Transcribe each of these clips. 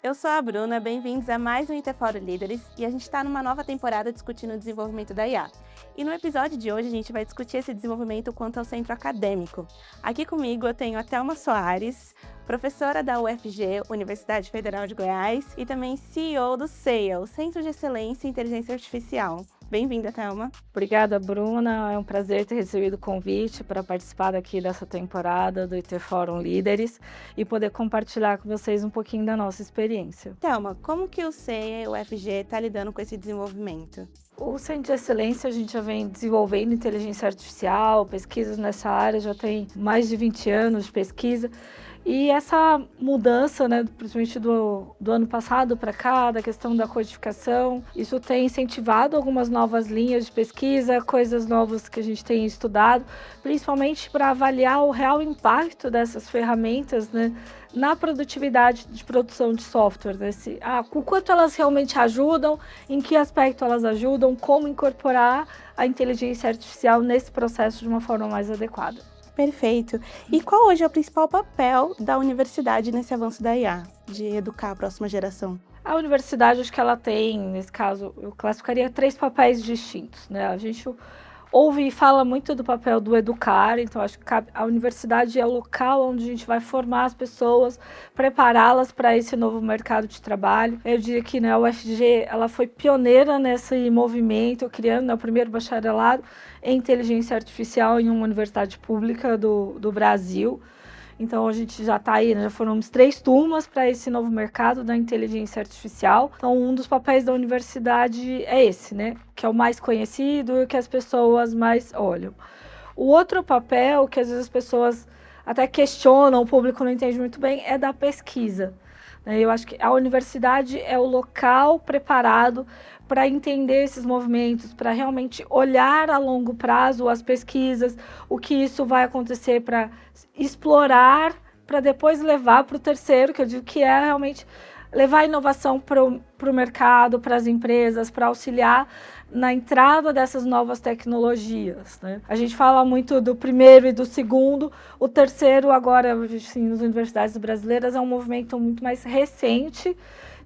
Eu sou a Bruna, bem-vindos a mais um IT Fórum Líderes e a gente está numa nova temporada discutindo o desenvolvimento da IA. E no episódio de hoje a gente vai discutir esse desenvolvimento quanto ao centro acadêmico. Aqui comigo eu tenho a Thelma Soares, professora da UFG, Universidade Federal de Goiás, e também CEO do CEA, o Centro de Excelência em Inteligência Artificial. Bem-vinda, Thelma. Obrigada, Bruna. É um prazer ter recebido o convite para participar aqui dessa temporada do IT Fórum Líderes e poder compartilhar com vocês um pouquinho da nossa experiência. Thelma, como que o CEA e o UFG está lidando com esse desenvolvimento? O Centro de Excelência, a gente já vem desenvolvendo inteligência artificial, pesquisas nessa área, já tem mais de 20 anos de pesquisa. E essa mudança, principalmente do ano passado para cá, da questão da codificação, isso tem incentivado algumas novas linhas de pesquisa, coisas novas que a gente tem estudado, principalmente para avaliar o real impacto dessas ferramentas, na produtividade de produção de software. O quanto elas realmente ajudam, em que aspecto elas ajudam, como incorporar a inteligência artificial nesse processo de uma forma mais adequada. Perfeito. E qual hoje é o principal papel da universidade nesse avanço da IA, de educar a próxima geração? A universidade, acho que ela tem, nesse caso, eu classificaria 3 papéis distintos, A gente ouve e fala muito do papel do educar, então acho que a universidade é o local onde a gente vai formar as pessoas, prepará-las para esse novo mercado de trabalho. Eu diria que a UFG ela foi pioneira nesse movimento, criando o primeiro bacharelado em inteligência artificial em uma universidade pública do Brasil. Então, a gente já está aí, já formamos 3 turmas para esse novo mercado da inteligência artificial. Então, um dos papéis da universidade é esse, que é o mais conhecido e que as pessoas mais olham. O outro papel, que às vezes as pessoas até questionam, o público não entende muito bem, é da pesquisa. Eu acho que a universidade é o local preparado para entender esses movimentos, para realmente olhar a longo prazo as pesquisas, o que isso vai acontecer, para explorar, para depois levar para o terceiro, que eu digo que é realmente levar a inovação para o mercado, para as empresas, para auxiliar na entrada dessas novas tecnologias. A gente fala muito do primeiro e do segundo, o terceiro agora, assim, nas universidades brasileiras, é um movimento muito mais recente,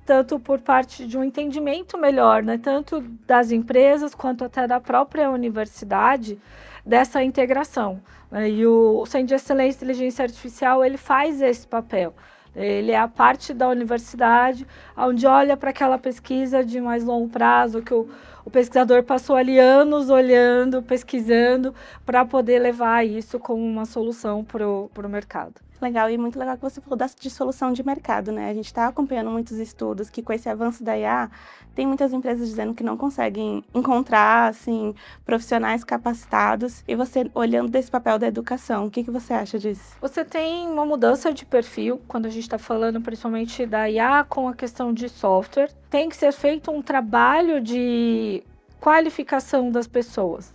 tanto por parte de um entendimento melhor, tanto das empresas quanto até da própria universidade, dessa integração. E o Centro de Excelência em Inteligência Artificial, ele faz esse papel. Ele é a parte da universidade onde olha para aquela pesquisa de mais longo prazo, que o pesquisador passou ali anos olhando, pesquisando, para poder levar isso como uma solução para o mercado. Legal, e muito legal que você falou de solução de mercado, A gente está acompanhando muitos estudos que com esse avanço da IA, tem muitas empresas dizendo que não conseguem encontrar, assim, profissionais capacitados. E você, olhando desse papel da educação, o que você acha disso? Você tem uma mudança de perfil, quando a gente está falando principalmente da IA com a questão de software. Tem que ser feito um trabalho de qualificação das pessoas,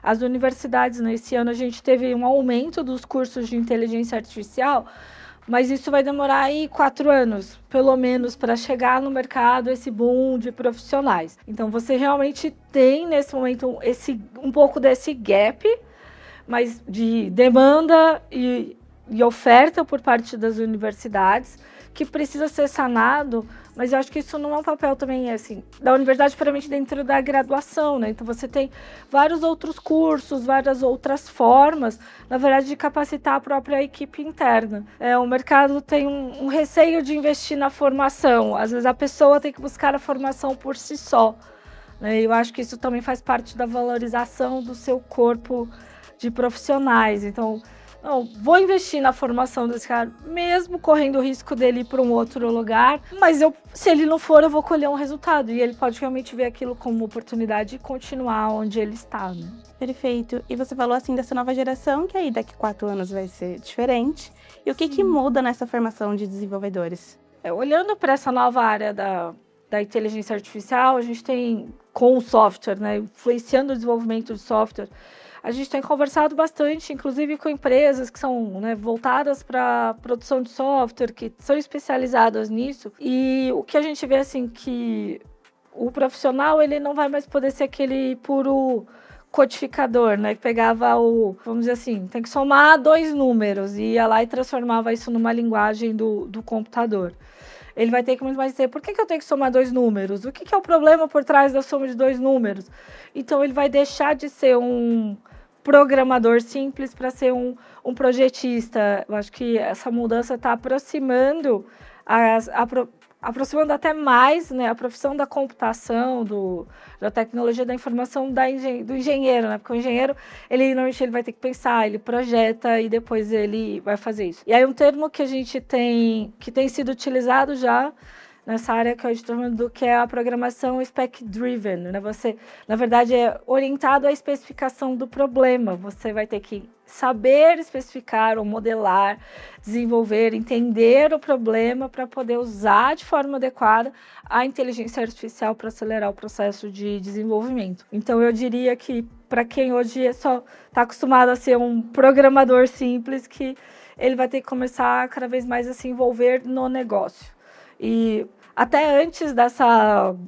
As universidades, nesse ano, a gente teve um aumento dos cursos de inteligência artificial, mas isso vai demorar aí 4 anos, pelo menos, para chegar no mercado esse boom de profissionais. Então, você realmente tem, nesse momento, um pouco desse gap, mas de demanda e oferta por parte das universidades, que precisa ser sanado, mas eu acho que isso não é um papel também, assim, da universidade puramente dentro da graduação, Então você tem vários outros cursos, várias outras formas, na verdade, de capacitar a própria equipe interna. O mercado tem um receio de investir na formação, às vezes a pessoa tem que buscar a formação por si só, Eu acho que isso também faz parte da valorização do seu corpo de profissionais, então não, vou investir na formação desse cara, mesmo correndo o risco dele ir para um outro lugar, mas se ele não for, eu vou colher um resultado. E ele pode realmente ver aquilo como uma oportunidade e continuar onde ele está. Perfeito. E você falou assim dessa nova geração, que aí daqui 4 anos vai ser diferente. E o que muda nessa formação de desenvolvedores? Olhando para essa nova área da inteligência artificial, a gente tem, com o software, influenciando o desenvolvimento de software, a gente tem conversado bastante, inclusive com empresas que são voltadas para a produção de software, que são especializadas nisso. E o que a gente vê, assim, que o profissional ele não vai mais poder ser aquele puro codificador, que pegava vamos dizer assim, tem que somar 2 números e ia lá e transformava isso numa linguagem do computador. ele vai ter que muito mais dizer por que eu tenho que somar 2 números? O que é o problema por trás da soma de 2 números? Então, ele vai deixar de ser um programador simples para ser um projetista. Eu acho que essa mudança está aproximando aproximando até mais, né, a profissão da computação, da tecnologia da informação do engenheiro, né? Porque o engenheiro, normalmente ele vai ter que pensar, ele projeta e depois ele vai fazer isso. E aí um termo que a gente tem, que tem sido utilizado já nessa área que eu estou falando, que é a programação spec-driven, né? Você, na verdade, é orientado à especificação do problema. Você vai ter que saber especificar ou modelar, desenvolver, entender o problema para poder usar de forma adequada a inteligência artificial para acelerar o processo de desenvolvimento. Então, eu diria que para quem hoje está acostumado a ser um programador simples, que ele vai ter que começar cada vez mais a se envolver no negócio. E até antes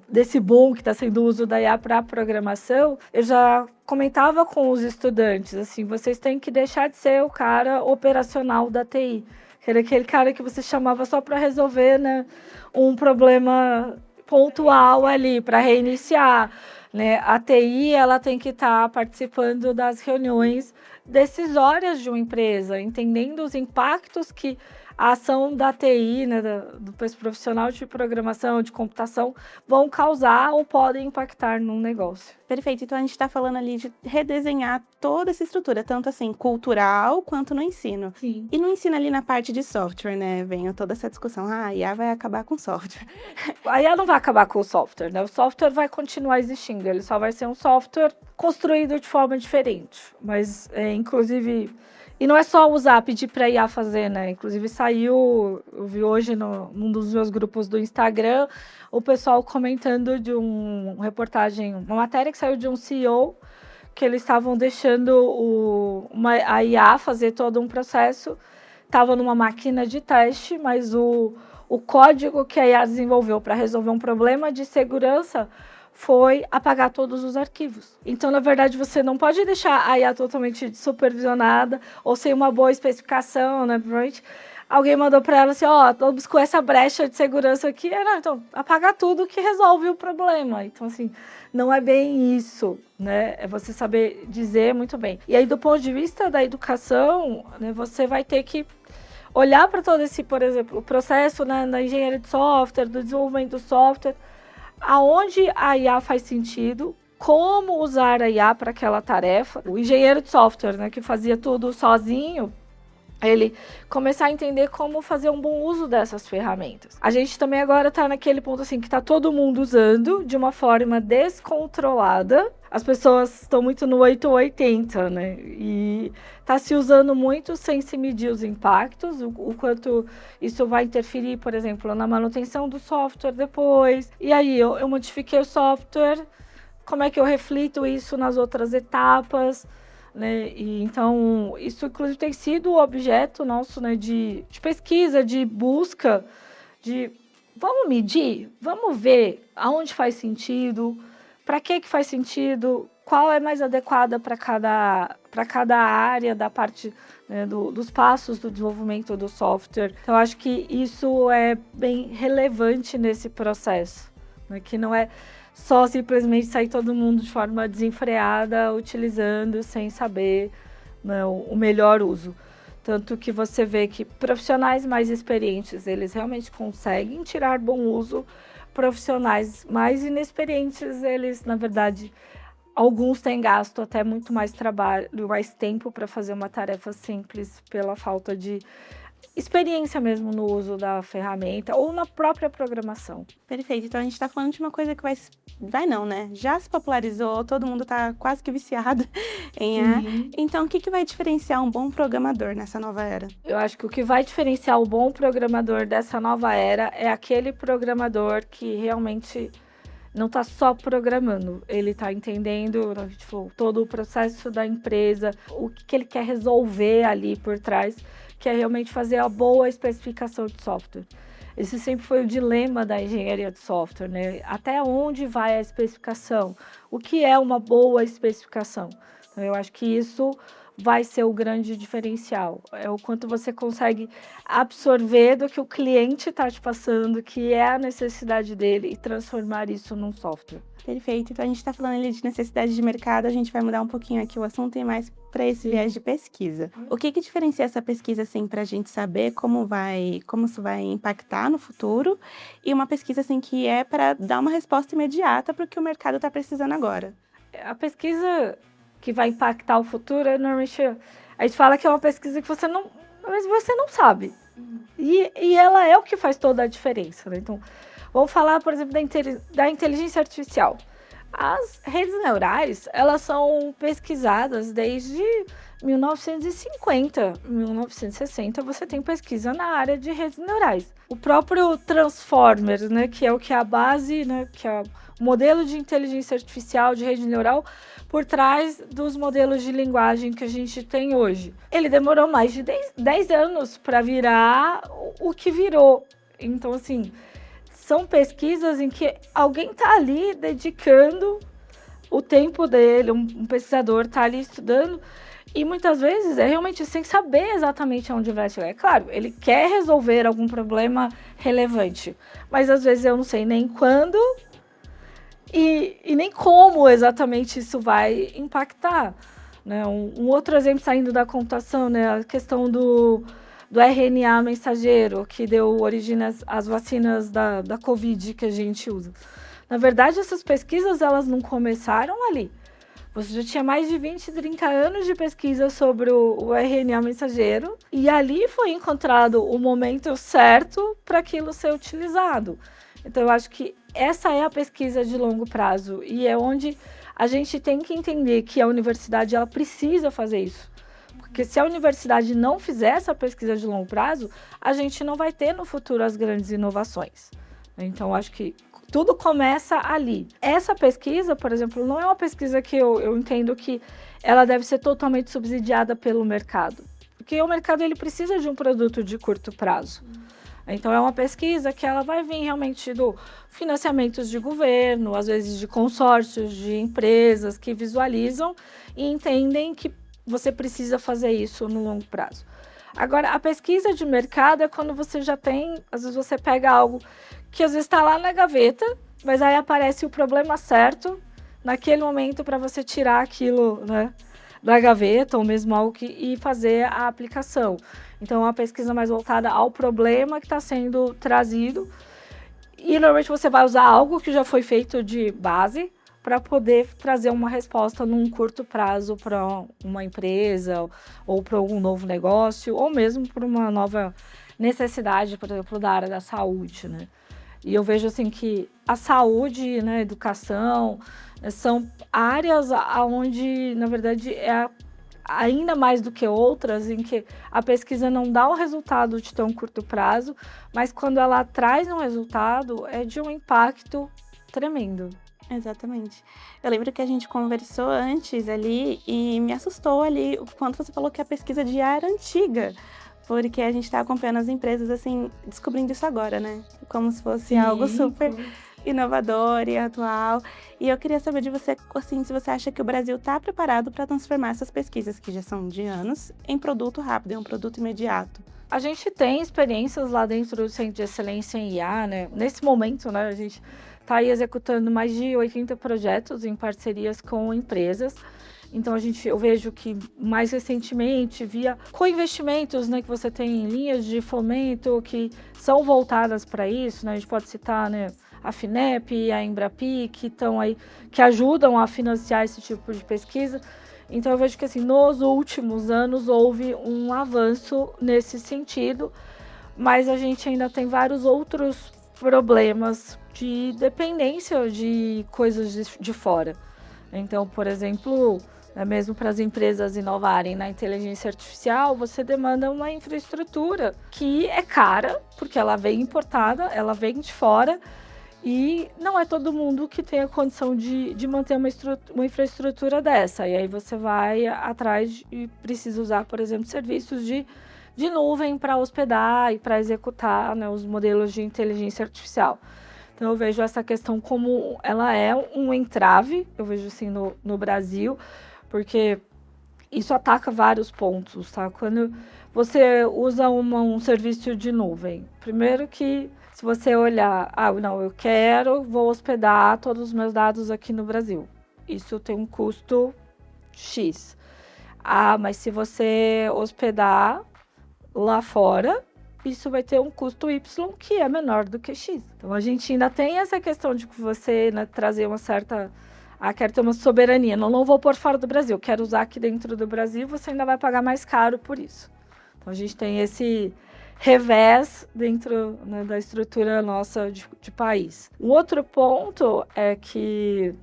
desse boom que está sendo o uso da IA para programação, eu já comentava com os estudantes, assim, vocês têm que deixar de ser o cara operacional da TI, que era aquele cara que você chamava só para resolver, né, um problema pontual ali, para reiniciar, né? A TI, ela tem que estar participando das reuniões decisórias de uma empresa, entendendo os impactos que a ação da TI, né, do profissional de programação, de computação, vão causar ou podem impactar num negócio. Perfeito. Então, a gente está falando ali de redesenhar toda essa estrutura, tanto assim, cultural, quanto no ensino. Sim. E no ensino ali na parte de software, né, vem toda essa discussão, a IA vai acabar com o software. A IA não vai acabar com o software, né? O software vai continuar existindo, ele só vai ser um software construído de forma diferente. Mas, inclusive... E não é só pedir para a IA fazer, né? Inclusive eu vi hoje num dos meus grupos do Instagram, o pessoal comentando de uma reportagem, uma matéria que saiu de um CEO, que eles estavam deixando a IA fazer todo um processo, estava numa máquina de teste, mas o código que a IA desenvolveu para resolver um problema de segurança foi apagar todos os arquivos. Então, na verdade, você não pode deixar a IA totalmente supervisionada ou sem uma boa especificação, né? Provavelmente alguém mandou para ela assim, buscou essa brecha de segurança aqui, então, apagar tudo que resolve o problema. Então, assim, não é bem isso, né? É você saber dizer muito bem. E aí, do ponto de vista da educação, né, você vai ter que olhar para todo esse, por exemplo, o processo, né, da engenharia de software, do desenvolvimento do software, aonde a IA faz sentido, como usar a IA para aquela tarefa. O engenheiro de software, né, que fazia tudo sozinho, ele começar a entender como fazer um bom uso dessas ferramentas. A gente também agora está naquele ponto assim que está todo mundo usando de uma forma descontrolada. As pessoas estão muito no 880, né? E está se usando muito sem se medir os impactos, o quanto isso vai interferir, por exemplo, na manutenção do software depois. E aí, eu modifiquei o software, como é que eu reflito isso nas outras etapas? Né? E, então, isso inclusive tem sido o objeto nosso, né, de pesquisa, de busca, de vamos medir, vamos ver aonde faz sentido, para que faz sentido, qual é mais adequada para cada área da parte, né, dos passos do desenvolvimento do software. Então, eu acho que isso é bem relevante nesse processo, né, que não é só simplesmente sair todo mundo de forma desenfreada, utilizando sem saber, né, o melhor uso. Tanto que você vê que profissionais mais experientes, eles realmente conseguem tirar bom uso. Profissionais mais inexperientes, eles, na verdade, alguns têm gasto até muito mais trabalho, mais tempo para fazer uma tarefa simples pela falta de experiência mesmo no uso da ferramenta ou na própria programação. Perfeito. Então, a gente está falando de uma coisa que vai não, né? Já se popularizou, todo mundo está quase que viciado em IA. Então, o que vai diferenciar um bom programador nessa nova era? Eu acho que o que vai diferenciar o bom programador dessa nova era é aquele programador que realmente não está só programando, ele está entendendo, a gente falou, todo o processo da empresa, o que ele quer resolver ali por trás, que é realmente fazer a boa especificação de software. Esse sempre foi o dilema da engenharia de software, né? Até onde vai a especificação? O que é uma boa especificação? Eu acho que isso vai ser o grande diferencial. É o quanto você consegue absorver do que o cliente está te passando, que é a necessidade dele, e transformar isso num software. Perfeito. Então, a gente está falando ali de necessidade de mercado, a gente vai mudar um pouquinho aqui o assunto e mais para esse viés de pesquisa. O que diferencia essa pesquisa, assim, para a gente saber como isso vai impactar no futuro, e uma pesquisa, assim, que é para dar uma resposta imediata para o que o mercado está precisando agora? A pesquisa que vai impactar o futuro, normalmente a gente fala que é uma pesquisa que você não sabe. E ela é o que faz toda a diferença, né? Então, vamos falar, por exemplo, da inteligência artificial. As redes neurais, elas são pesquisadas desde 1950, 1960, você tem pesquisa na área de redes neurais. O próprio Transformers, né, que é o que é a base, né, que é o modelo de inteligência artificial de rede neural por trás dos modelos de linguagem que a gente tem hoje. Ele demorou mais de 10 anos para virar o que virou. Então, assim, são pesquisas em que alguém está ali dedicando o tempo dele, um pesquisador está ali estudando, e muitas vezes é realmente sem saber exatamente aonde vai chegar. É claro, ele quer resolver algum problema relevante, mas às vezes eu não sei nem quando e nem como exatamente isso vai impactar, né? Um outro exemplo saindo da computação, né? A questão do RNA mensageiro, que deu origem às vacinas da Covid que a gente usa. Na verdade, essas pesquisas elas não começaram ali. Você já tinha mais de 20, 30 anos de pesquisa sobre o RNA mensageiro, e ali foi encontrado o momento certo para aquilo ser utilizado. Então, eu acho que essa é a pesquisa de longo prazo, e é onde a gente tem que entender que a universidade ela precisa fazer isso. Porque se a universidade não fizer essa pesquisa de longo prazo, a gente não vai ter no futuro as grandes inovações. Então, acho que tudo começa ali. Essa pesquisa, por exemplo, não é uma pesquisa que eu entendo que ela deve ser totalmente subsidiada pelo mercado. Porque o mercado ele precisa de um produto de curto prazo. Então, é uma pesquisa que ela vai vir realmente do financiamentos de governo, às vezes de consórcios, de empresas que visualizam e entendem que você precisa fazer isso no longo prazo. Agora, a pesquisa de mercado é quando você já tem, às vezes você pega algo que às vezes está lá na gaveta, mas aí aparece o problema certo naquele momento para você tirar aquilo, né, da gaveta ou mesmo algo e fazer a aplicação. Então, é uma pesquisa mais voltada ao problema que está sendo trazido, e normalmente você vai usar algo que já foi feito de base para poder trazer uma resposta num curto prazo para uma empresa ou para algum novo negócio ou mesmo para uma nova necessidade, por exemplo, da área da saúde, né? E eu vejo assim que a saúde, né, a educação, são áreas onde, na verdade, ainda mais do que outras, em que a pesquisa não dá o resultado de tão curto prazo, mas quando ela traz um resultado, é de um impacto tremendo. Exatamente. Eu lembro que a gente conversou antes ali e me assustou ali o quanto você falou que a pesquisa de IA era antiga, porque a gente está acompanhando as empresas, assim, descobrindo isso agora, né? Como se fosse algo super inovador e atual. E eu queria saber de você, assim, se você acha que o Brasil está preparado para transformar essas pesquisas, que já são de anos, em produto rápido, em um produto imediato. A gente tem experiências lá dentro do Centro de Excelência em IA, né? Nesse momento, né, a gente está aí executando mais de 80 projetos em parcerias com empresas. Então, eu vejo que mais recentemente, via co-investimentos, né, que você tem em linhas de fomento que são voltadas para isso, né? A gente pode citar, né, a FINEP, a Embrapi, que estão aí, que ajudam a financiar esse tipo de pesquisa. Então, eu vejo que assim, nos últimos anos houve um avanço nesse sentido, mas a gente ainda tem vários outros problemas de dependência de coisas de fora. Então, por exemplo, mesmo para as empresas inovarem na inteligência artificial, você demanda uma infraestrutura que é cara, porque ela vem importada, ela vem de fora, e não é todo mundo que tem a condição de manter uma infraestrutura dessa. E aí você vai atrás e precisa usar, por exemplo, serviços de nuvem para hospedar e para executar, né, os modelos de inteligência artificial. Então, eu vejo essa questão como ela é um entrave, eu vejo assim no Brasil, porque isso ataca vários pontos, tá? Quando você usa um serviço de nuvem, primeiro que se você olhar, não, vou hospedar todos os meus dados aqui no Brasil. Isso tem um custo X. Mas se você hospedar lá fora, isso vai ter um custo Y que é menor do que X. Então, a gente ainda tem essa questão de que você, né, trazer uma certa... quero ter uma soberania. Não vou pôr fora do Brasil. Quero usar aqui dentro do Brasil, você ainda vai pagar mais caro por isso. Então, a gente tem esse revés dentro, né, da estrutura nossa de país. Um outro ponto é que,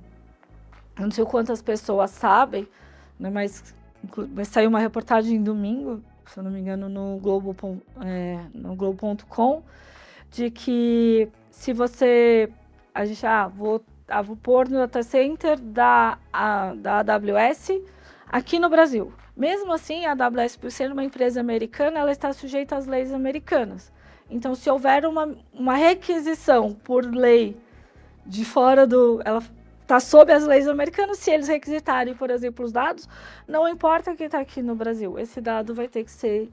não sei quantas pessoas sabem, né, mas saiu uma reportagem domingo, se eu não me engano, no Globo.com, de que se você... vou pôr no data center da AWS aqui no Brasil. Mesmo assim, a AWS, por ser uma empresa americana, ela está sujeita às leis americanas. Então, se houver uma requisição por lei de fora ela está sob as leis americanas, se eles requisitarem, por exemplo, os dados, não importa quem está aqui no Brasil, esse dado vai ter que ser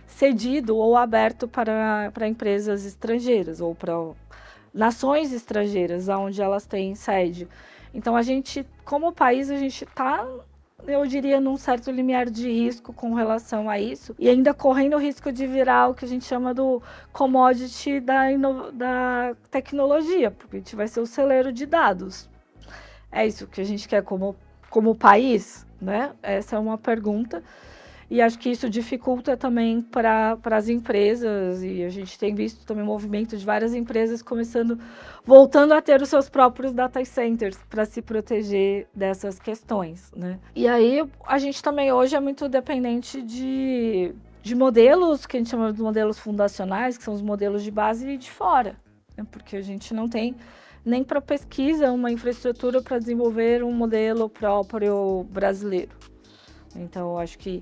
cedido ou aberto para empresas estrangeiras ou para nações estrangeiras, onde elas têm sede. Então, a gente, como país, a gente está, eu diria, num certo limiar de risco com relação a isso, e ainda correndo o risco de virar o que a gente chama do commodity da tecnologia, porque a gente vai ser o celeiro de dados. É isso que a gente quer como país, né? Essa é uma pergunta. E acho que isso dificulta também para as empresas, e a gente tem visto também o movimento de várias empresas voltando a ter os seus próprios data centers para se proteger dessas questões, né? E aí a gente também hoje é muito dependente de modelos, que a gente chama de modelos fundacionais, que são os modelos de base de fora, né? Porque a gente não tem nem para pesquisa uma infraestrutura para desenvolver um modelo próprio brasileiro. Então, eu acho que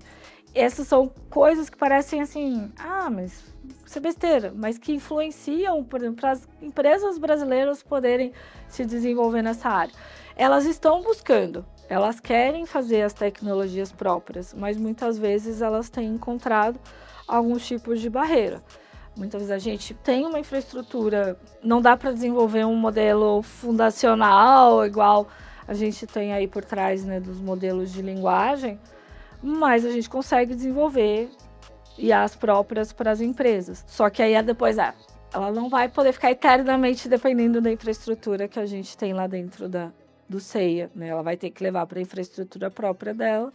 essas são coisas que parecem assim, mas isso é besteira, mas que influenciam, por exemplo, para as empresas brasileiras poderem se desenvolver nessa área. Elas estão buscando, elas querem fazer as tecnologias próprias, mas muitas vezes elas têm encontrado alguns tipos de barreira. Muitas vezes a gente tem uma infraestrutura, não dá para desenvolver um modelo fundacional igual a gente tem aí por trás, né, dos modelos de linguagem, mas a gente consegue desenvolver IAs próprias para as empresas. Só que aí depois ela não vai poder ficar eternamente dependendo da infraestrutura que a gente tem lá dentro do CEIA, né? Ela vai ter que levar para a infraestrutura própria dela,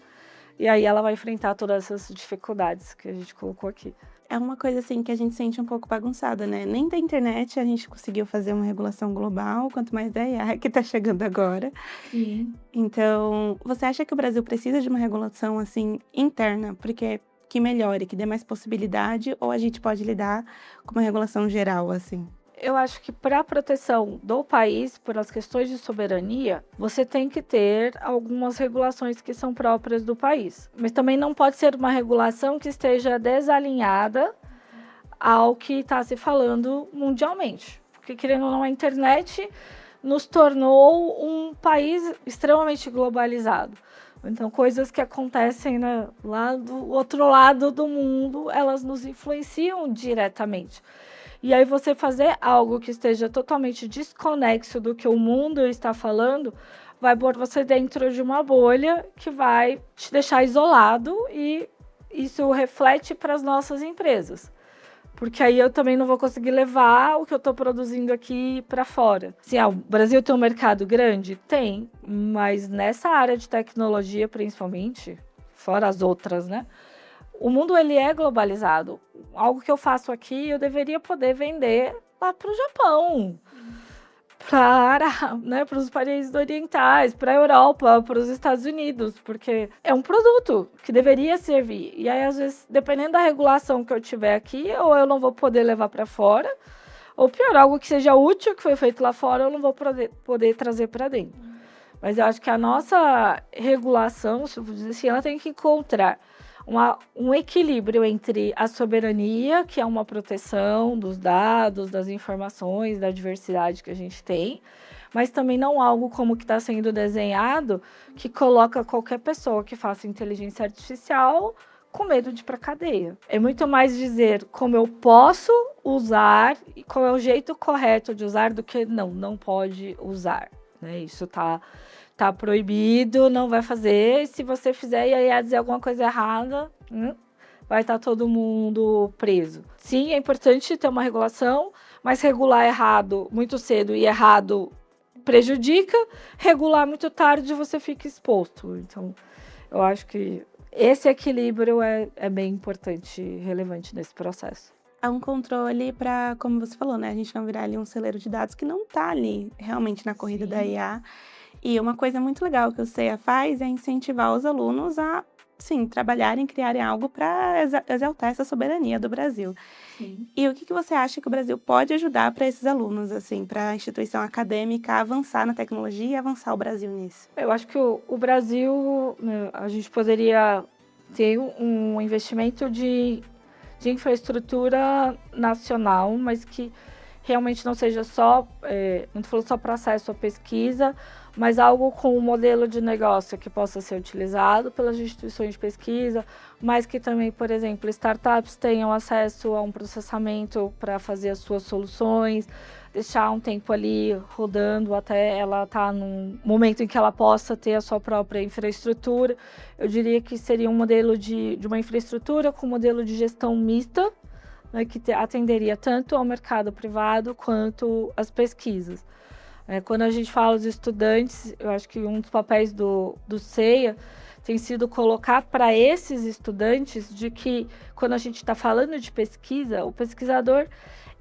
e aí ela vai enfrentar todas essas dificuldades que a gente colocou aqui. É uma coisa assim que a gente sente um pouco bagunçada, né? Nem da internet a gente conseguiu fazer uma regulação global, quanto mais da IA que está chegando agora. Sim. Então, você acha que o Brasil precisa de uma regulação assim interna, porque que melhore, que dê mais possibilidade, ou a gente pode lidar com uma regulação geral assim? Eu acho que para a proteção do país, por as questões de soberania, você tem que ter algumas regulações que são próprias do país. Mas também não pode ser uma regulação que esteja desalinhada ao que está se falando mundialmente. Porque, querendo ou não, a internet nos tornou um país extremamente globalizado. Então, coisas que acontecem, né, lá do outro lado do mundo, elas nos influenciam diretamente. E aí você fazer algo que esteja totalmente desconexo do que o mundo está falando, vai pôr você dentro de uma bolha que vai te deixar isolado, e isso reflete para as nossas empresas. Porque aí eu também não vou conseguir levar o que eu estou produzindo aqui para fora. Assim, o Brasil tem um mercado grande? Tem, mas nessa área de tecnologia principalmente, fora as outras, né? O mundo ele é globalizado. Algo que eu faço aqui, eu deveria poder vender lá para o Japão, para os países orientais, para a Europa, para os Estados Unidos, porque é um produto que deveria servir. E aí, às vezes, dependendo da regulação que eu tiver aqui, ou eu não vou poder levar para fora, ou pior, algo que seja útil, que foi feito lá fora, eu não vou poder trazer para dentro. Mas eu acho que a nossa regulação, se eu vou dizer assim, ela tem que encontrar um equilíbrio entre a soberania, que é uma proteção dos dados, das informações, da diversidade que a gente tem, mas também não algo como que está sendo desenhado, que coloca qualquer pessoa que faça inteligência artificial com medo de ir para a cadeia. É muito mais dizer como eu posso usar e qual é o jeito correto de usar do que não pode usar. Né? Isso tá proibido, não vai fazer. E se você fizer e aí ia dizer alguma coisa errada, vai estar todo mundo preso. Sim, é importante ter uma regulação, mas regular errado muito cedo e errado prejudica, regular muito tarde você fica exposto. Então, eu acho que esse equilíbrio é bem importante e relevante nesse processo. É um controle para, como você falou, né? A gente não virar ali um celeiro de dados que não está ali realmente na corrida da IA. E uma coisa muito legal que o CEA faz é incentivar os alunos a, sim, trabalharem, criarem algo para exaltar essa soberania do Brasil. Sim. E o que você acha que o Brasil pode ajudar para esses alunos, assim, para a instituição acadêmica avançar na tecnologia e avançar o Brasil nisso? Eu acho que o Brasil, né, a gente poderia ter um investimento de infraestrutura nacional, mas que realmente não seja só, não estou falando só para acesso à pesquisa, mas algo com um modelo de negócio que possa ser utilizado pelas instituições de pesquisa, mas que também, por exemplo, startups tenham acesso a um processamento para fazer as suas soluções, deixar um tempo ali rodando até ela estar num momento em que ela possa ter a sua própria infraestrutura. Eu diria que seria um modelo de uma infraestrutura com um modelo de gestão mista, né, que atenderia tanto ao mercado privado quanto às pesquisas. Quando a gente fala dos estudantes, eu acho que um dos papéis do CEA tem sido colocar para esses estudantes de que, quando a gente está falando de pesquisa, o pesquisador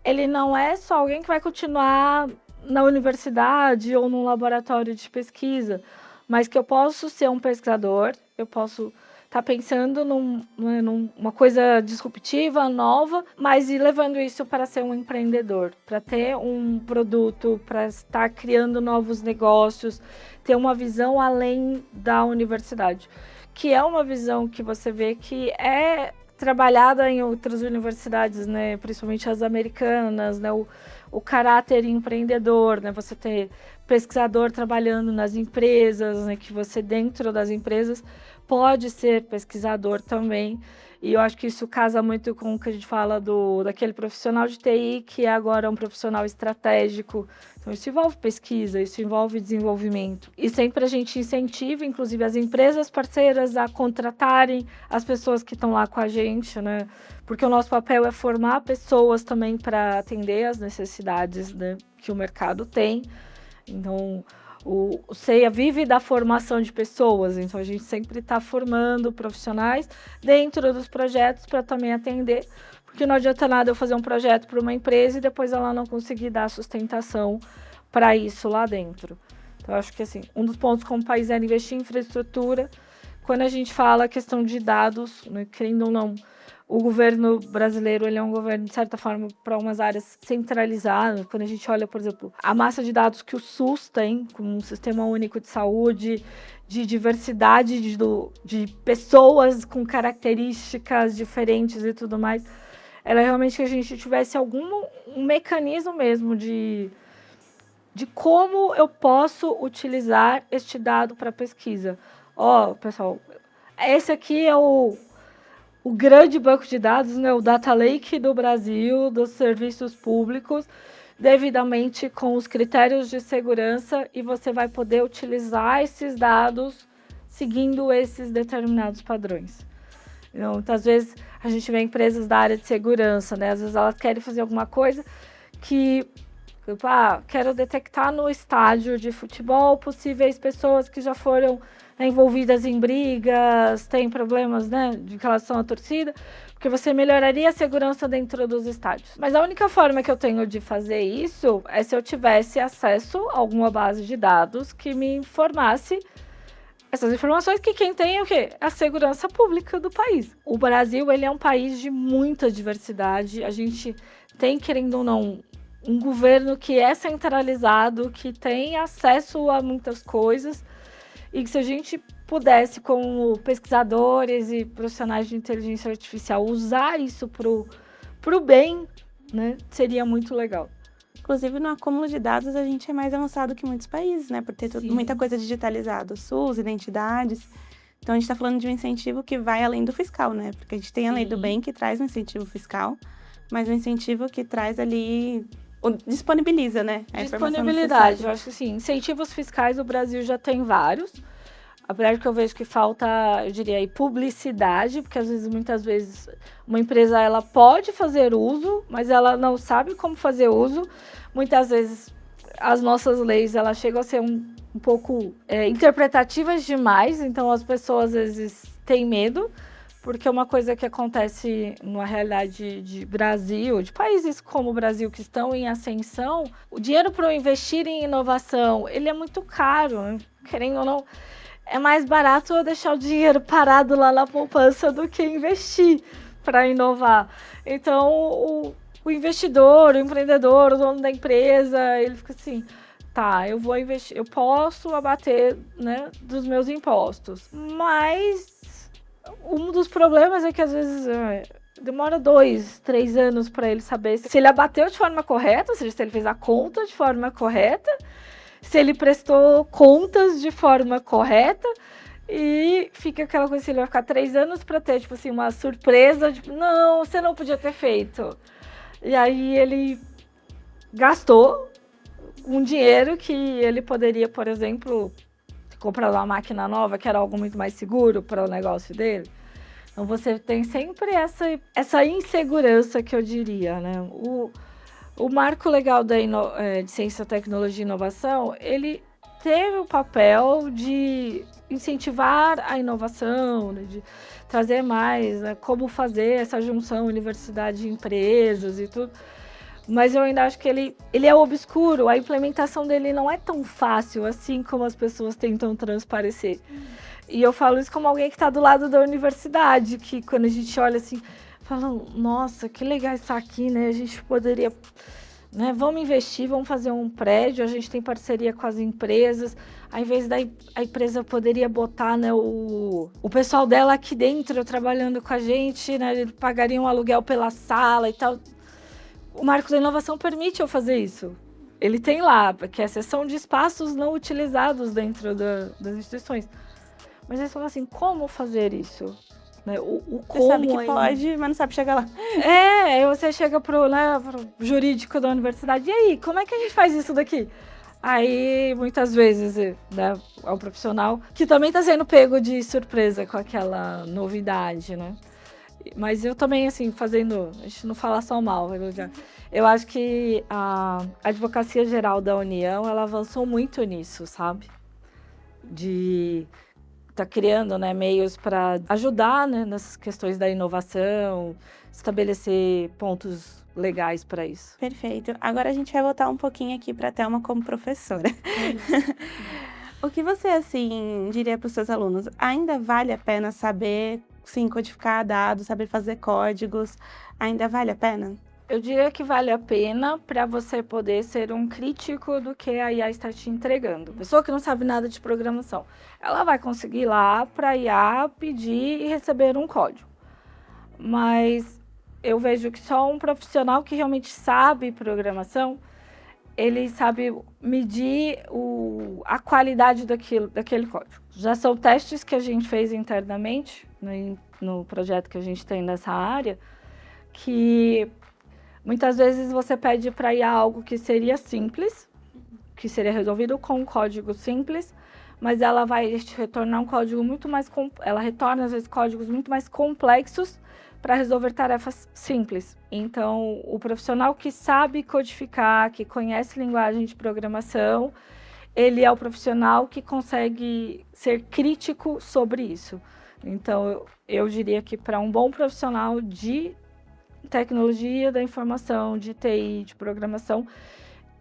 ele não é só alguém que vai continuar na universidade ou num laboratório de pesquisa, mas que eu posso ser um pesquisador, eu posso estar pensando numa coisa disruptiva, nova, mas ir levando isso para ser um empreendedor, para ter um produto, para estar criando novos negócios, ter uma visão além da universidade, que é uma visão que você vê que é trabalhada em outras universidades, né, principalmente as americanas, né, o caráter empreendedor, né, você ter pesquisador trabalhando nas empresas, né, que você dentro das empresas pode ser pesquisador também, e eu acho que isso casa muito com o que a gente fala daquele profissional de TI que agora é um profissional estratégico. Então isso envolve pesquisa, isso envolve desenvolvimento. E sempre a gente incentiva, inclusive, as empresas parceiras a contratarem as pessoas que estão lá com a gente, né? Porque o nosso papel é formar pessoas também para atender as necessidades, né, que o mercado tem. Então, o CEA vive da formação de pessoas, então a gente sempre está formando profissionais dentro dos projetos para também atender, porque não adianta nada eu fazer um projeto para uma empresa e depois ela não conseguir dar sustentação para isso lá dentro. Então, eu acho que assim, um dos pontos como país é investir em infraestrutura. Quando a gente fala a questão de dados, né, querendo ou não, o governo brasileiro ele é um governo, de certa forma, para umas áreas centralizadas. Quando a gente olha, por exemplo, a massa de dados que o SUS tem, com um sistema único de saúde, de diversidade de pessoas com características diferentes e tudo mais, ela é realmente que a gente tivesse um mecanismo mesmo de como eu posso utilizar este dado para pesquisa. Pessoal, esse aqui é o grande banco de dados, né, o Data Lake do Brasil, dos serviços públicos, devidamente com os critérios de segurança, e você vai poder utilizar esses dados seguindo esses determinados padrões. Então, muitas vezes a gente vê empresas da área de segurança, né, às vezes elas querem fazer alguma coisa que, quero detectar no estádio de futebol possíveis pessoas que já foram envolvidas em brigas, têm problemas, né, de relação à torcida, porque você melhoraria a segurança dentro dos estádios. Mas a única forma que eu tenho de fazer isso é se eu tivesse acesso a alguma base de dados que me informasse essas informações, que quem tem é o quê? A segurança pública do país. O Brasil, ele é um país de muita diversidade, a gente tem, querendo ou não, um governo que é centralizado, que tem acesso a muitas coisas, e que se a gente pudesse, como pesquisadores e profissionais de inteligência artificial, usar isso pro bem, né, seria muito legal. Inclusive, no acúmulo de dados, a gente é mais avançado que muitos países, né? Por ter muita coisa digitalizada, SUS, identidades. Então, a gente está falando de um incentivo que vai além do fiscal, né? Porque a gente tem a Lei do Bem, que traz um incentivo fiscal, mas um incentivo que traz ali, disponibiliza, né? A disponibilidade, eu acho que sim. Incentivos fiscais, o Brasil já tem vários. Apesar que eu vejo que falta, eu diria aí, publicidade, porque muitas vezes, uma empresa ela pode fazer uso, mas ela não sabe como fazer uso. Muitas vezes, as nossas leis, elas chegam a ser um pouco interpretativas demais, então as pessoas, às vezes, têm medo, porque uma coisa que acontece na realidade de Brasil, de países como o Brasil que estão em ascensão, o dinheiro para investir em inovação, ele é muito caro, né? Querendo ou não, é mais barato eu deixar o dinheiro parado lá na poupança do que investir para inovar. Então, o investidor, o empreendedor, o dono da empresa, ele fica assim, tá, eu vou investir, eu posso abater, né, dos meus impostos. Mas um dos problemas é que às vezes demora 2, 3 anos para ele saber se ele abateu de forma correta, ou seja, se ele fez a conta de forma correta, se ele prestou contas de forma correta, e fica aquela coisa, ele vai ficar 3 anos para ter, tipo assim, uma surpresa, tipo, não, você não podia ter feito. E aí ele gastou um dinheiro que ele poderia, por exemplo, comprar uma máquina nova, que era algo muito mais seguro para o negócio dele. Então você tem sempre essa insegurança, que eu diria, né? O marco legal de ciência, tecnologia e inovação, ele teve o papel de incentivar a inovação, né, de trazer mais, né, como fazer essa junção universidade e empresas e tudo. Mas eu ainda acho que ele é obscuro, a implementação dele não é tão fácil assim como as pessoas tentam transparecer. E eu falo isso como alguém que está do lado da universidade, que quando a gente olha assim, fala, nossa, que legal isso aqui, né? A gente poderia, né? Vamos investir, vamos fazer um prédio, a gente tem parceria com as empresas, ao invés da a empresa poderia botar, né, o pessoal dela aqui dentro trabalhando com a gente, né? Eles pagariam um aluguel pela sala e tal. O marco da inovação permite eu fazer isso. Ele tem lá, que é a seção de espaços não utilizados dentro das instituições. Mas eles falam assim, como fazer isso? Né? O como você sabe que ainda. pode, mas não sabe chegar lá. Aí você chega pro jurídico da universidade, e aí, como é que a gente faz isso daqui? Aí, muitas vezes, né, é um profissional que também está sendo pego de surpresa com aquela novidade, né? Mas eu também, assim, a gente não fala só mal, eu acho que a Advocacia Geral da União, ela avançou muito nisso, sabe? De tá criando, né, meios para ajudar, né, nessas questões da inovação, estabelecer pontos legais para isso. Perfeito. Agora a gente vai voltar um pouquinho aqui para a Thelma como professora. O que você, assim, diria para os seus alunos? Ainda vale a pena saber, sim, codificar dados, saber fazer códigos? Ainda vale a pena? Eu diria que vale a pena para você poder ser um crítico do que a IA está te entregando. Pessoa que não sabe nada de programação, ela vai conseguir ir lá para a IA pedir e receber um código. Mas eu vejo que só um profissional que realmente sabe programação, ele sabe medir a qualidade daquele código. Já são testes que a gente fez internamente, né, no projeto que a gente tem nessa área, que muitas vezes você pede para IA algo que seria simples, que seria resolvido com um código simples, mas ela vai te retornar um código muito mais... Ela retorna, às vezes, códigos muito mais complexos para resolver tarefas simples. Então, o profissional que sabe codificar, que conhece linguagem de programação, ele é o profissional que consegue ser crítico sobre isso. Então, eu diria que para um bom profissional de tecnologia da informação, de TI, de programação,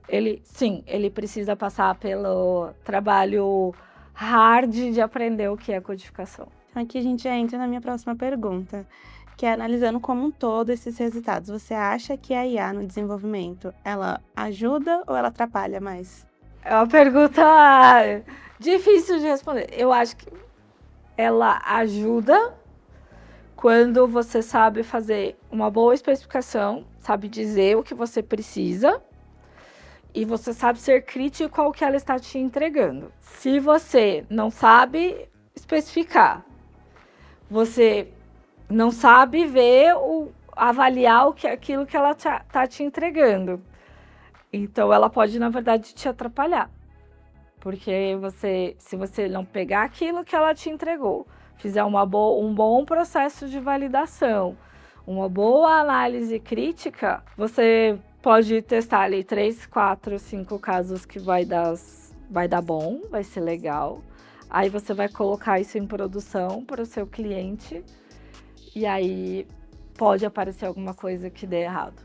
ele precisa passar pelo trabalho hard de aprender o que é codificação. Aqui a gente já entra na minha próxima pergunta, que é analisando como um todo esses resultados. Você acha que a IA no desenvolvimento, ela ajuda ou ela atrapalha mais? É uma pergunta difícil de responder. Eu acho que ela ajuda quando você sabe fazer uma boa especificação, sabe dizer o que você precisa, e você sabe ser crítico ao que ela está te entregando. Se você não sabe especificar, você não sabe avaliar aquilo que ela está te entregando, então ela pode, na verdade, te atrapalhar. Porque se você não pegar aquilo que ela te entregou, fizer um bom processo de validação, uma boa análise crítica, você pode testar ali 3, 4, 5 casos que vai dar bom, vai ser legal. Aí você vai colocar isso em produção para o seu cliente e aí pode aparecer alguma coisa que dê errado.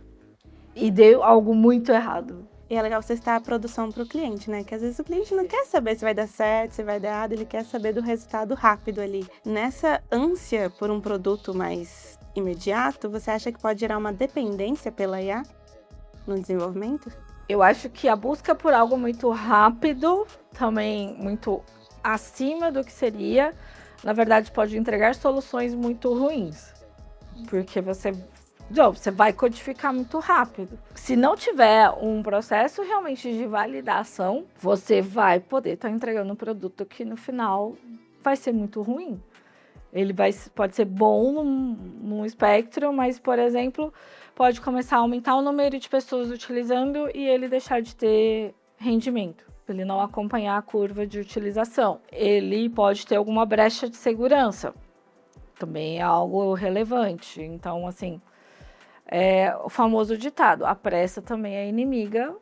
E deu algo muito errado. E é legal você estar a produção para o cliente, né? Que às vezes o cliente não quer saber se vai dar certo, se vai dar errado, ele quer saber do resultado rápido ali. Nessa ânsia por um produto mais imediato, você acha que pode gerar uma dependência pela IA no desenvolvimento? Eu acho que a busca por algo muito rápido, também muito acima do que seria, na verdade pode entregar soluções muito ruins. Porque você vai codificar muito rápido. Se não tiver um processo realmente de validação, você vai poder estar entregando um produto que no final vai ser muito ruim. Ele pode ser bom num espectro, mas, por exemplo, pode começar a aumentar o número de pessoas utilizando e ele deixar de ter rendimento. Ele não acompanhar a curva de utilização. Ele pode ter alguma brecha de segurança. Também é algo relevante. Então, assim, o famoso ditado, a pressa também é inimiga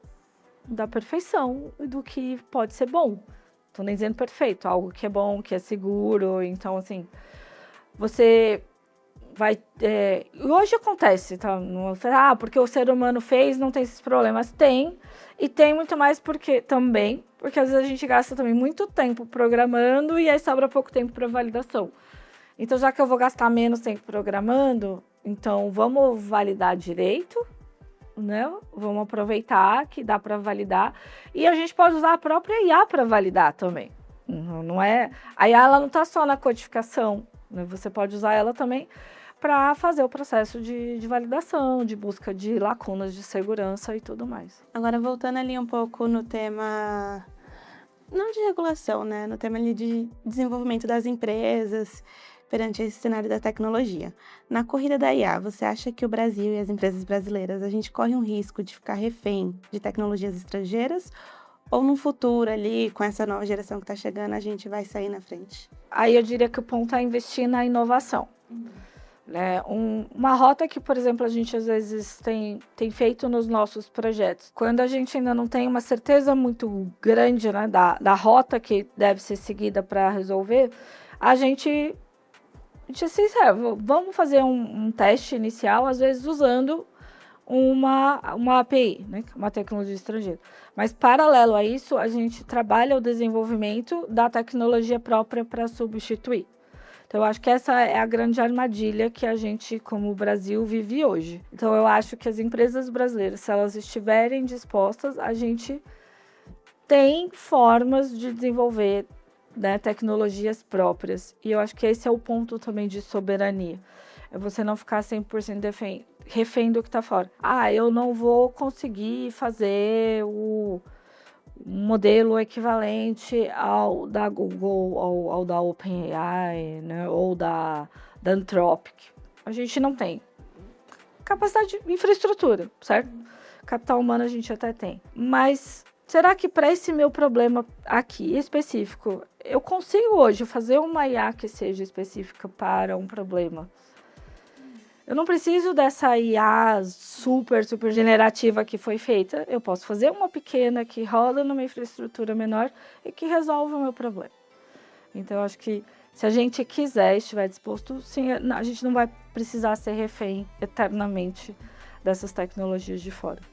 da perfeição e do que pode ser bom. Estou nem dizendo perfeito, algo que é bom, que é seguro. Então, assim, você vai... hoje acontece, tá? Porque o ser humano fez, não tem esses problemas. Tem, e tem muito mais porque às vezes a gente gasta também muito tempo programando e aí sobra pouco tempo para validação. Então, já que eu vou gastar menos tempo programando, então vamos validar direito, né? Vamos aproveitar que dá para validar. E a gente pode usar a própria IA para validar também. Não é... A IA ela não está só na codificação, né? Você pode usar ela também para fazer o processo de validação, de busca de lacunas de segurança e tudo mais. Agora, voltando ali um pouco no tema, não de regulação, né? No tema ali de desenvolvimento das empresas perante esse cenário da tecnologia. Na corrida da IA, você acha que o Brasil e as empresas brasileiras, a gente corre um risco de ficar refém de tecnologias estrangeiras? Ou no futuro ali, com essa nova geração que está chegando, a gente vai sair na frente? Aí eu diria que o ponto é investir na inovação. Uma rota que, por exemplo, a gente às vezes tem feito nos nossos projetos. Quando a gente ainda não tem uma certeza muito grande, né, da rota que deve ser seguida para resolver, a gente sincero, vamos fazer um teste inicial, às vezes usando uma API, né, uma tecnologia estrangeira. Mas, paralelo a isso, a gente trabalha o desenvolvimento da tecnologia própria para substituir. Então, eu acho que essa é a grande armadilha que a gente, como Brasil, vive hoje. Então, eu acho que as empresas brasileiras, se elas estiverem dispostas, a gente tem formas de desenvolver, né, tecnologias próprias. E eu acho que esse é o ponto também de soberania. É você não ficar 100% refém do que está fora. Eu não vou conseguir fazer o modelo equivalente ao da Google, ao da OpenAI, né, ou da Anthropic. A gente não tem capacidade de infraestrutura, certo? Capital humano a gente até tem. Mas será que para esse meu problema aqui específico, eu consigo hoje fazer uma IA que seja específica para um problema? Eu não preciso dessa IA super generativa que foi feita. Eu posso fazer uma pequena que roda numa infraestrutura menor e que resolve o meu problema. Então, eu acho que se a gente quiser, estiver disposto, sim, a gente não vai precisar ser refém eternamente dessas tecnologias de fora.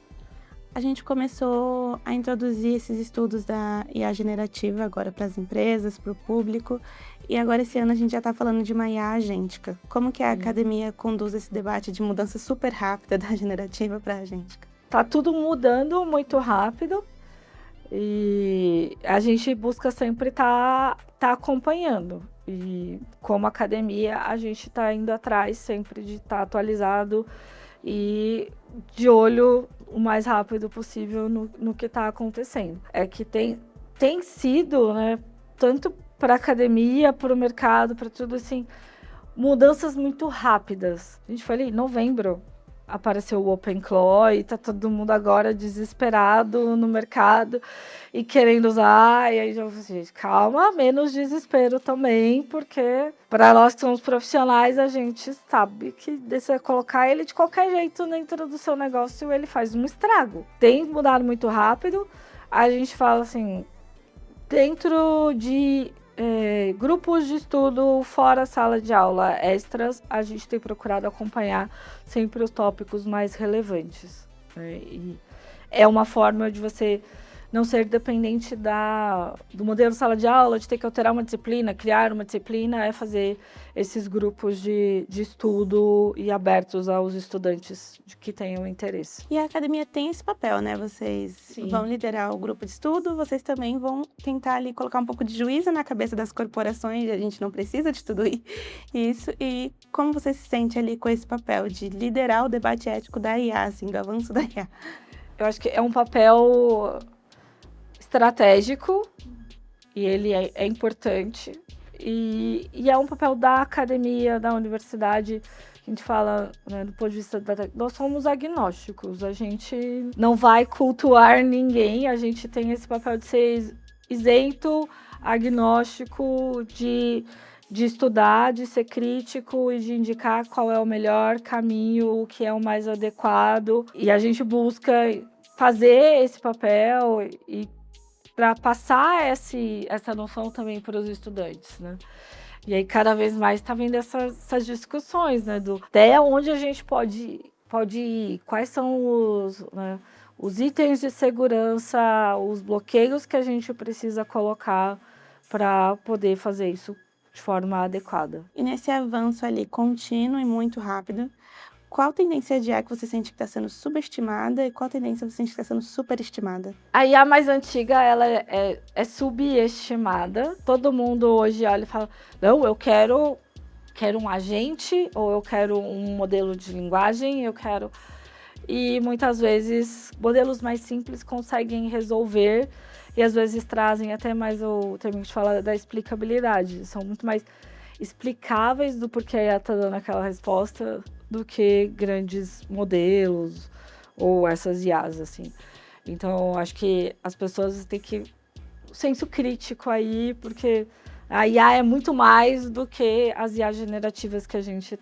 A gente começou a introduzir esses estudos da IA generativa agora para as empresas, para o público, e agora esse ano a gente já está falando de uma IA agêntica. Como que a academia conduz esse debate de mudança super rápida da generativa para a agêntica? Tá tudo mudando muito rápido e a gente busca sempre tá acompanhando. E como academia, a gente está indo atrás sempre de estar atualizado e de olho o mais rápido possível no que está acontecendo. É que tem sido, né, tanto para a academia, para o mercado, para tudo assim, mudanças muito rápidas. A gente falou, em novembro apareceu o OpenClaw e tá todo mundo agora desesperado no mercado e querendo usar. E aí já falei, gente, calma, menos desespero também, porque para nós que somos profissionais, a gente sabe que você colocar ele de qualquer jeito dentro do seu negócio, ele faz um estrago. Tem mudado muito rápido. A gente fala assim, dentro de grupos de estudo fora sala de aula extras, a gente tem procurado acompanhar sempre os tópicos mais relevantes. E é uma forma de você não ser dependente do modelo sala de aula, de ter que alterar uma disciplina, criar uma disciplina, é fazer esses grupos de estudo e abertos aos estudantes que tenham interesse. E a academia tem esse papel, né? Vocês vão liderar o grupo de estudo, vocês também vão tentar ali colocar um pouco de juízo na cabeça das corporações, a gente não precisa de tudo isso. E como você se sente ali com esse papel de liderar o debate ético da IA, assim, do avanço da IA? Eu acho que é um papel estratégico, e ele é importante, e é um papel da academia, da universidade. A gente fala, né, do ponto de vista nós somos agnósticos, a gente não vai cultuar ninguém, a gente tem esse papel de ser isento, agnóstico, de estudar, de ser crítico e de indicar qual é o melhor caminho, o que é o mais adequado, e a gente busca fazer esse papel e para passar essa noção também para os estudantes, né? E aí cada vez mais está vindo essas discussões, né? Até onde a gente pode ir, quais são os itens de segurança, os bloqueios que a gente precisa colocar para poder fazer isso de forma adequada. E nesse avanço ali contínuo e muito rápido, qual tendência de IA que você sente que está sendo subestimada e qual tendência você sente que está sendo superestimada? A IA mais antiga, ela é subestimada. Todo mundo hoje olha e fala, não, eu quero um agente, ou eu quero um modelo de linguagem, E muitas vezes, modelos mais simples conseguem resolver e às vezes trazem até mais o termo que a gente fala da explicabilidade. São muito mais explicáveis do porquê a IA está dando aquela resposta do que grandes modelos ou essas IAs, assim. Então, acho que as pessoas têm que... senso crítico aí, porque a IA é muito mais do que as IAs generativas que a gente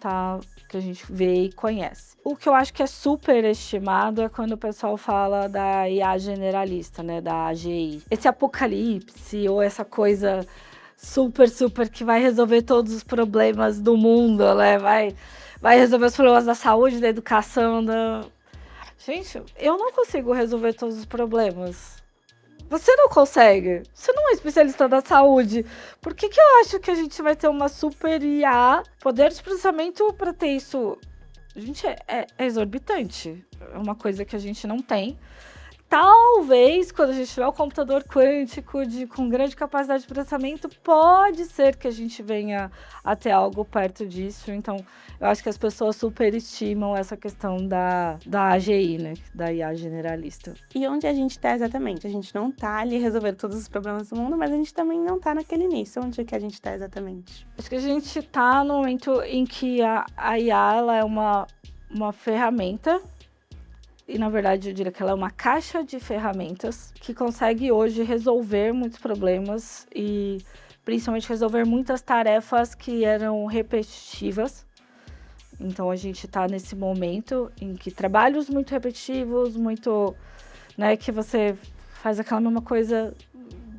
vê e conhece. O que eu acho que é super estimado é quando o pessoal fala da IA generalista, né, da AGI. Esse apocalipse ou essa coisa super que vai resolver todos os problemas do mundo, né, vai resolver os problemas da saúde, da educação, Gente, eu não consigo resolver todos os problemas. Você não consegue. Você não é especialista da saúde. Por que eu acho que a gente vai ter uma super IA, poder de processamento para ter isso? Gente, é exorbitante. É uma coisa que a gente não tem. Talvez, quando a gente tiver o computador quântico com grande capacidade de processamento, pode ser que a gente venha a ter algo perto disso. Então, eu acho que as pessoas superestimam essa questão da AGI, né? Da IA generalista. E onde a gente está exatamente? A gente não está ali resolvendo todos os problemas do mundo, mas a gente também não está naquele início. Onde é que a gente está exatamente? Acho que a gente está no momento em que a IA ela é uma ferramenta. E, na verdade, eu diria que ela é uma caixa de ferramentas que consegue hoje resolver muitos problemas e, principalmente, resolver muitas tarefas que eram repetitivas. Então, a gente está nesse momento em que trabalhos muito repetitivos, né, que você faz aquela mesma coisa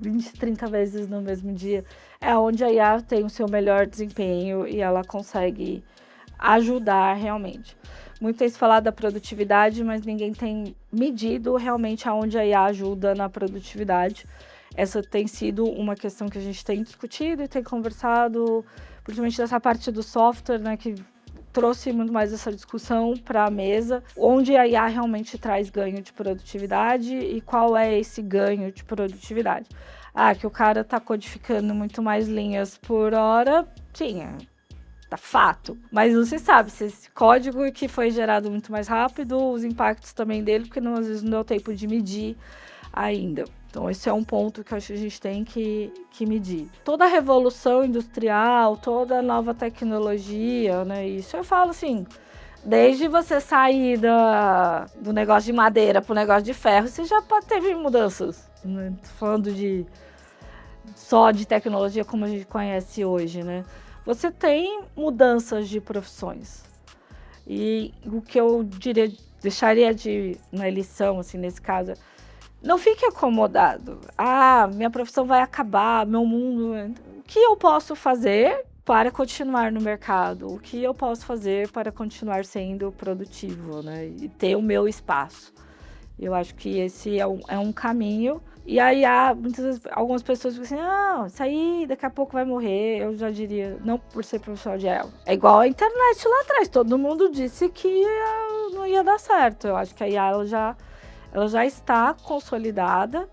20, 30 vezes no mesmo dia, é onde a IA tem o seu melhor desempenho e ela consegue ajudar realmente. Muito tem se falado da produtividade, mas ninguém tem medido realmente aonde a IA ajuda na produtividade. Essa tem sido uma questão que a gente tem discutido e tem conversado, principalmente dessa parte do software, né, que trouxe muito mais essa discussão para a mesa, onde a IA realmente traz ganho de produtividade e qual é esse ganho de produtividade. Que o cara está codificando muito mais linhas por hora, sim, tá fato. Mas não se sabe se esse código que foi gerado muito mais rápido, os impactos também dele, porque às vezes não deu tempo de medir ainda. Então, esse é um ponto que eu acho que a gente tem que medir. Toda a revolução industrial, toda a nova tecnologia, né? Isso eu falo assim, desde você sair do negócio de madeira para o negócio de ferro, você já teve mudanças. Né? Falando só de tecnologia como a gente conhece hoje, né? Você tem mudanças de profissões. E o que eu deixaria na lição, assim, nesse caso, não fique acomodado. Minha profissão vai acabar, meu mundo... O que eu posso fazer para continuar no mercado? O que eu posso fazer para continuar sendo produtivo, né? E ter o meu espaço. Eu acho que esse é um caminho. E aí muitas vezes algumas pessoas ficam assim, isso aí daqui a pouco vai morrer. Eu já diria, não por ser profissional de ela. É igual a internet lá atrás. Todo mundo disse que não ia dar certo. Eu acho que a IA ela já está consolidada,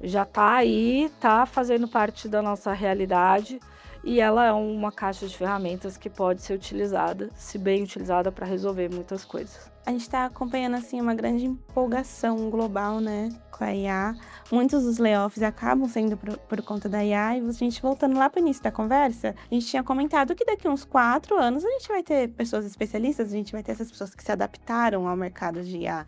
já está aí, está fazendo parte da nossa realidade e ela é uma caixa de ferramentas que pode ser utilizada, se bem utilizada, para resolver muitas coisas. A gente está acompanhando assim uma grande empolgação global, né, com a IA. Muitos dos layoffs acabam sendo por conta da IA. E a gente voltando lá para o início da conversa, a gente tinha comentado que daqui a uns 4 anos a gente vai ter pessoas especialistas, a gente vai ter essas pessoas que se adaptaram ao mercado de IA.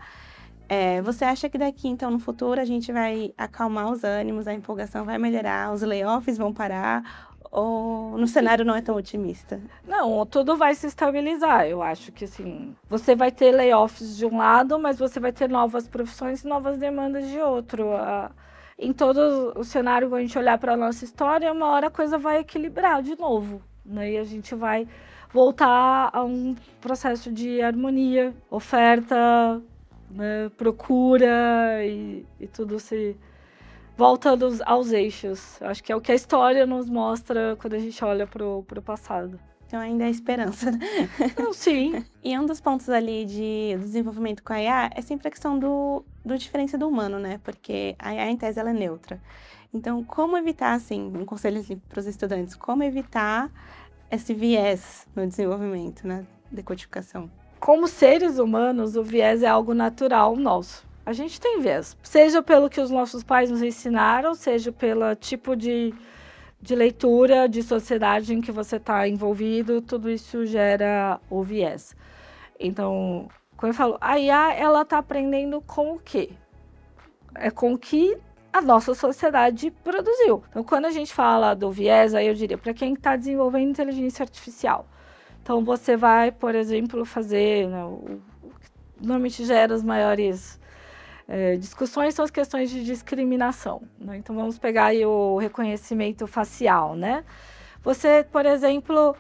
Você acha que daqui, então, no futuro, a gente vai acalmar os ânimos, a empolgação vai melhorar, os layoffs vão parar, ou no cenário não é tão otimista? Não, tudo vai se estabilizar. Eu acho que, assim, você vai ter layoffs de um lado, mas você vai ter novas profissões e novas demandas de outro. Em todo o cenário, quando a gente olhar para a nossa história, uma hora a coisa vai equilibrar de novo, né? E a gente vai voltar a um processo de harmonia, oferta, né, procura e tudo se voltando aos eixos. Acho que é o que a história nos mostra quando a gente olha pro passado. Então ainda há esperança, né? Não, sim. E um dos pontos ali do desenvolvimento com a IA é sempre a questão do diferença do humano, né? Porque a IA, em tese, ela é neutra. Então, como evitar, assim, um conselho assim, para os estudantes, como evitar esse viés no desenvolvimento, na decodificação? Como seres humanos, o viés é algo natural nosso. A gente tem viés, seja pelo que os nossos pais nos ensinaram, seja pelo tipo de leitura, de sociedade em que você está envolvido, tudo isso gera o viés. Então, quando eu falo, a IA, ela está aprendendo com o quê? É com o que a nossa sociedade produziu. Então, quando a gente fala do viés, aí eu diria, para quem está desenvolvendo inteligência artificial, então, você vai, por exemplo, fazer... Né, o que normalmente gera as maiores discussões são as questões de discriminação. Né? Então, vamos pegar aí o reconhecimento facial, né? Você, por exemplo...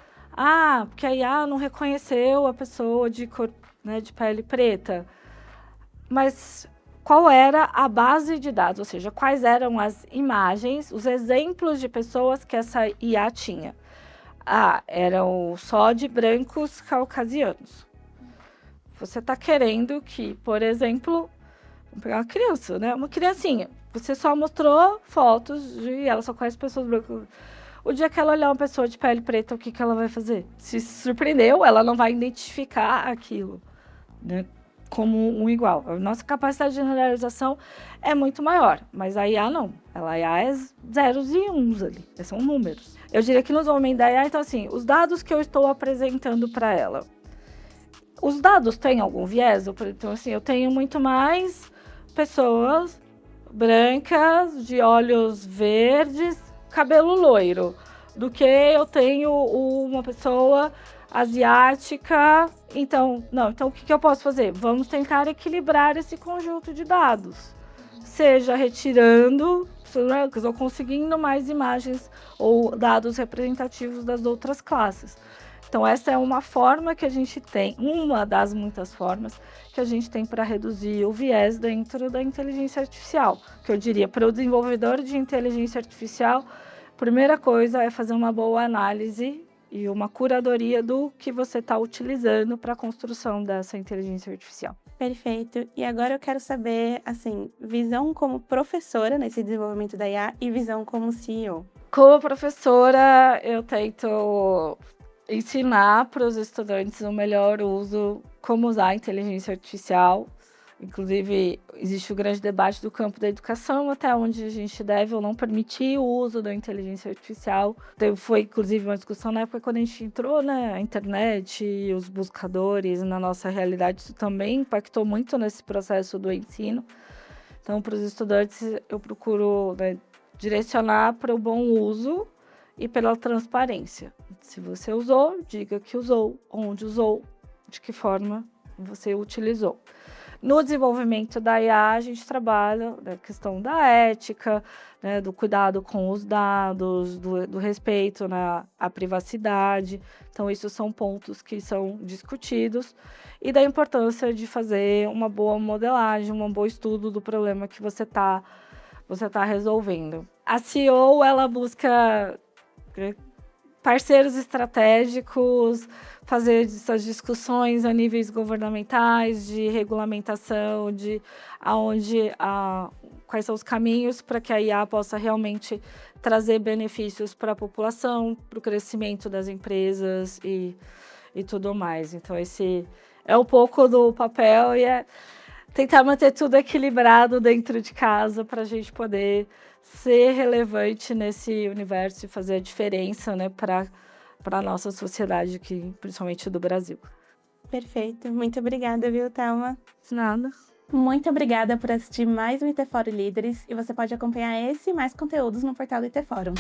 porque a IA não reconheceu a pessoa de cor, né, de pele preta. Mas qual era a base de dados? Ou seja, quais eram as imagens, os exemplos de pessoas que essa IA tinha? Eram só de brancos caucasianos. Você está querendo que, por exemplo, vamos pegar uma criança, né? Uma criancinha. Você só mostrou fotos e ela só conhece pessoas brancas. O dia que ela olhar uma pessoa de pele preta, o que ela vai fazer? Se surpreendeu, ela não vai identificar aquilo, né, como um igual. A nossa capacidade de generalização é muito maior, mas a IA não. A IA é zeros e uns ali, são números. Eu diria que no desenvolvimento da IA, então assim, os dados que eu estou apresentando para ela, os dados têm algum viés? Então assim, eu tenho muito mais pessoas brancas, de olhos verdes, cabelo loiro, do que eu tenho uma pessoa asiática. Então o que eu posso fazer? Vamos tentar equilibrar esse conjunto de dados, seja retirando brancos ou conseguindo mais imagens ou dados representativos das outras classes. Então essa é uma forma que a gente tem, uma das muitas formas que a gente tem para reduzir o viés dentro da inteligência artificial. Que eu diria, para o desenvolvedor de inteligência artificial, a primeira coisa é fazer uma boa análise e uma curadoria do que você está utilizando para a construção dessa inteligência artificial. Perfeito. E agora eu quero saber, assim, visão como professora nesse desenvolvimento da IA e visão como CEO. Como professora, eu tento ensinar para os estudantes o melhor uso, como usar a inteligência artificial. Inclusive, existe o grande debate do campo da educação, até onde a gente deve ou não permitir o uso da inteligência artificial. Foi, inclusive, uma discussão na época quando a gente entrou, né? A internet e os buscadores na nossa realidade, isso também impactou muito nesse processo do ensino. Então, para os estudantes, eu procuro, né, direcionar para o bom uso e pela transparência. Se você usou, diga que usou, onde usou, de que forma você utilizou. No desenvolvimento da IA, a gente trabalha na questão da ética, né, do cuidado com os dados, do respeito à privacidade. Então, isso são pontos que são discutidos. E da importância de fazer uma boa modelagem, um bom estudo do problema que você tá resolvendo. A CEO, ela busca parceiros estratégicos, fazer essas discussões a níveis governamentais, de regulamentação, de quais são os caminhos para que a IA possa realmente trazer benefícios para a população, para o crescimento das empresas e tudo mais. Então, esse é um pouco do papel e é tentar manter tudo equilibrado dentro de casa para a gente poder ser relevante nesse universo e fazer a diferença, né, para a nossa sociedade aqui, principalmente do Brasil. Perfeito. Muito obrigada, viu, Thelma? De nada. Muito obrigada por assistir mais um IT Fórum Líderes e você pode acompanhar esse e mais conteúdos no portal do IT Fórum.